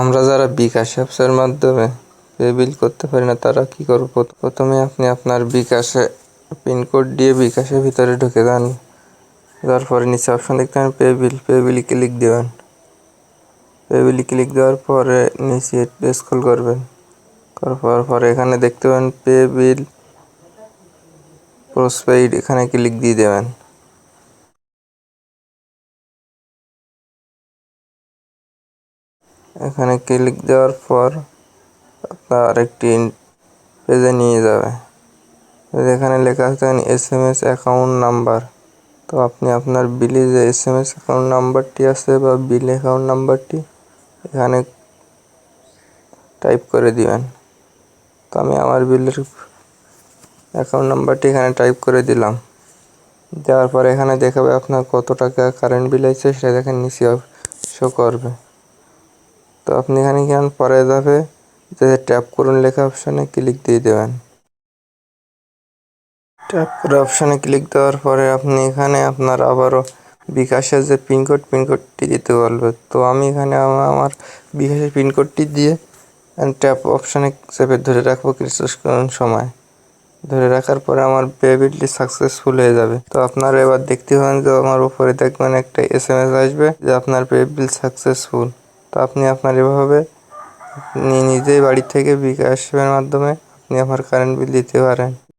আমরা যারা বিকাশ অ্যাপসের মাধ্যমে পে বিল করতে পারি না তারা কি করব? প্রথমে আপনি আপনার বিকাশে পিনকোড দিয়ে বিকাশের ভিতরে ঢুকে যান। তারপরে নিচে অপশন দেখতে পাবেন পে বিলে ক্লিক দেবেন। পে বিলে ক্লিক দেওয়ার পরে নিচে স্ক্রল করবেন। করার পরে এখানে দেখতে পাবেন পে বিল পোস্টপেইড, এখানে ক্লিক দিয়ে দেবেন। এখানে ক্লিক দেওয়ার পর আপনার আরেকটি পেজে নিয়ে যাবে। এখানে লেখা আছে SMS অ্যাকাউন্ট নাম্বার। তো আপনি আপনার বিলে যে SMS অ্যাকাউন্ট নাম্বারটি আছে বা বিল অ্যাকাউন্ট নাম্বারটি এখানে টাইপ করে দিবেন। তো আমি আমার বিলের অ্যাকাউন্ট নাম্বারটি এখানে টাইপ করে দিলাম। দেওয়ার পরে এখানে দেখাবে আপনার কত টাকা কারেন্ট বিল আছে, সেটা দেখেন নিচে শো করবে। তো আপনি এখানে পরে যাবে যে ট্যাপ করুন লেখা অপশানে ক্লিক দিয়ে দেবেন। ট্যাপ করে অপশানে ক্লিক দেওয়ার পরে আপনি এখানে আপনার আবারও বিকাশের যে পিনকোডটি দিতে বলবে। তো আমি এখানে আমার বিকাশের পিনকোডটি দিয়ে ট্যাপ অপশানে চেপে ধরে রাখবো কিছুক্ষণ সময়। ধরে রাখার পরে আমার পে বিলটি সাকসেসফুল হয়ে যাবে। তো আপনারা এবার দেখতে পাবেন যে আমার উপরে দেখবেন একটা SMS আসবে যে আপনার পে বিল সাকসেসফুল। তো আপনি আপনার এভাবে নিজেই বাড়ি থেকে বিকাশের মাধ্যমে আপনি আমার কারেন্ট বিল দিতে পারেন।